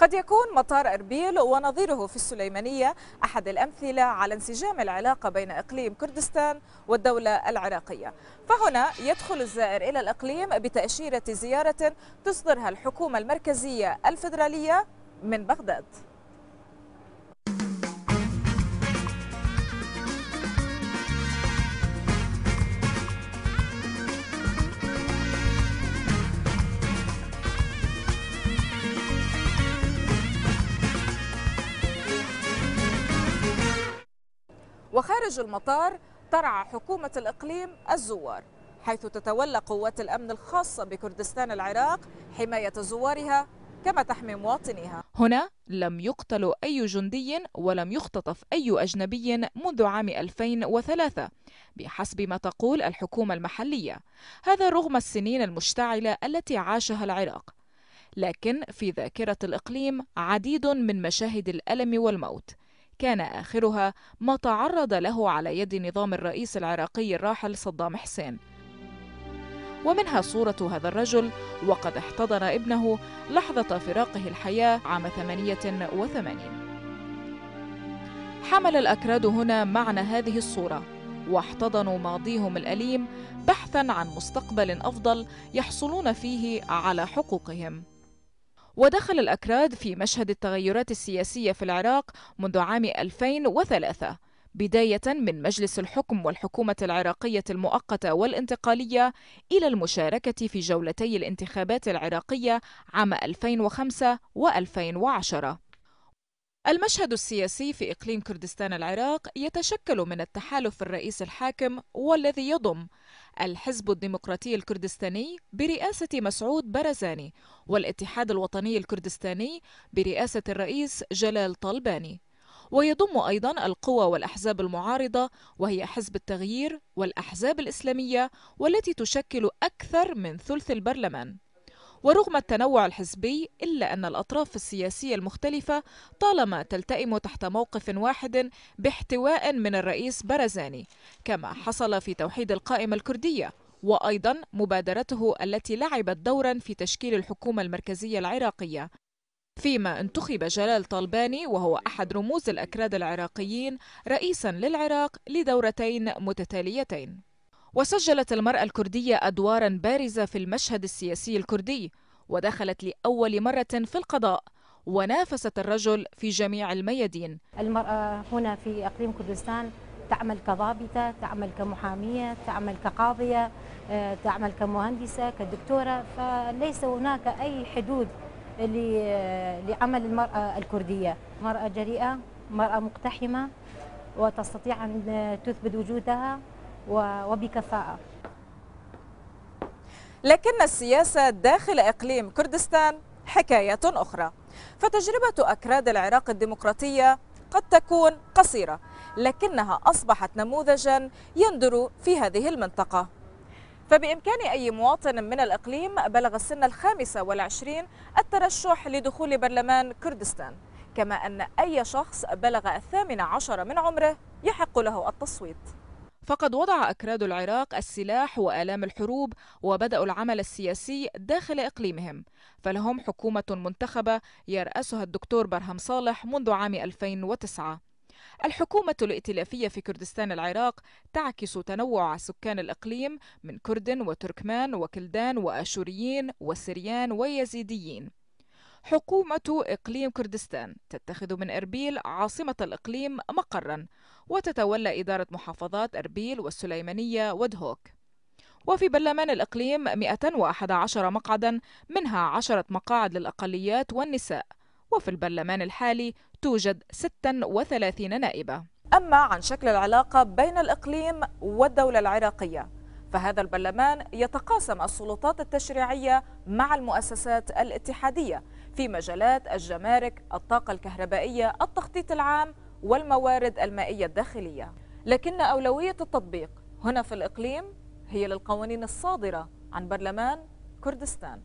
قد يكون مطار أربيل ونظيره في السليمانية أحد الأمثلة على انسجام العلاقة بين إقليم كردستان والدولة العراقية، فهنا يدخل الزائر إلى الإقليم بتأشيرة زيارة تصدرها الحكومة المركزية الفيدرالية من بغداد. وخارج المطار ترعى حكومة الإقليم الزوار، حيث تتولى قوات الأمن الخاصة بكردستان العراق حماية زوارها كما تحمي مواطنيها. هنا لم يقتل أي جندي ولم يختطف أي أجنبي منذ عام 2003 بحسب ما تقول الحكومة المحلية، هذا رغم السنين المشتعلة التي عاشها العراق. لكن في ذاكرة الإقليم عديد من مشاهد الألم والموت، كان آخرها ما تعرض له على يد نظام الرئيس العراقي الراحل صدام حسين، ومنها صورة هذا الرجل وقد احتضن ابنه لحظة فراقه الحياة عام 88. حمل الأكراد هنا معنى هذه الصورة واحتضنوا ماضيهم الأليم بحثاً عن مستقبل أفضل يحصلون فيه على حقوقهم. ودخل الأكراد في مشهد التغيرات السياسية في العراق منذ عام 2003، بداية من مجلس الحكم والحكومة العراقية المؤقتة والانتقالية إلى المشاركة في جولتي الانتخابات العراقية عام 2005 و2010. المشهد السياسي في إقليم كردستان العراق يتشكل من التحالف الرئيس الحاكم والذي يضم الحزب الديمقراطي الكردستاني برئاسة مسعود برزاني والاتحاد الوطني الكردستاني برئاسة الرئيس جلال طلباني، ويضم أيضا القوى والأحزاب المعارضة وهي حزب التغيير والأحزاب الإسلامية والتي تشكل أكثر من ثلث البرلمان. ورغم التنوع الحزبي إلا أن الأطراف السياسية المختلفة طالما تلتئم تحت موقف واحد باحتواء من الرئيس برزاني، كما حصل في توحيد القائمة الكردية وأيضا مبادرته التي لعبت دورا في تشكيل الحكومة المركزية العراقية، فيما انتخب جلال طلباني وهو أحد رموز الأكراد العراقيين رئيسا للعراق لدورتين متتاليتين. وسجلت المرأة الكردية أدوارا بارزة في المشهد السياسي الكردي، ودخلت لأول مرة في القضاء ونافست الرجل في جميع الميادين. المرأة هنا في إقليم كردستان تعمل كضابطة، تعمل كمحامية، تعمل كقاضية، تعمل كمهندسة، كدكتورة، فليس هناك أي حدود لعمل المرأة الكردية. مرأة جريئة، مرأة مقتحمة، وتستطيع أن تثبت وجودها وبكفاءة. لكن السياسة داخل إقليم كردستان حكاية أخرى، فتجربة أكراد العراق الديمقراطية قد تكون قصيرة، لكنها أصبحت نموذجا يندر في هذه المنطقة. فبإمكان أي مواطن من الإقليم بلغ السن 25 الترشح لدخول برلمان كردستان، كما أن أي شخص بلغ 18 من عمره يحق له التصويت. فقد وضع أكراد العراق السلاح وآلام الحروب وبدأوا العمل السياسي داخل إقليمهم، فلهم حكومة منتخبة يرأسها الدكتور برهم صالح منذ عام 2009. الحكومة الائتلافية في كردستان العراق تعكس تنوع سكان الإقليم من كرد وتركمان وكلدان وآشوريين وسريان ويزيديين. حكومة إقليم كردستان تتخذ من أربيل عاصمة الإقليم مقرا، وتتولى إدارة محافظات أربيل والسليمانية ودهوك. وفي برلمان الإقليم 111 مقعدا، منها 10 مقاعد للأقليات والنساء، وفي البرلمان الحالي توجد 36 نائبة. أما عن شكل العلاقة بين الإقليم والدولة العراقية، فهذا البرلمان يتقاسم السلطات التشريعية مع المؤسسات الاتحادية في مجالات الجمارك، الطاقة الكهربائية، التخطيط العام والموارد المائية الداخلية. لكن أولوية التطبيق هنا في الإقليم هي للقوانين الصادرة عن برلمان كردستان.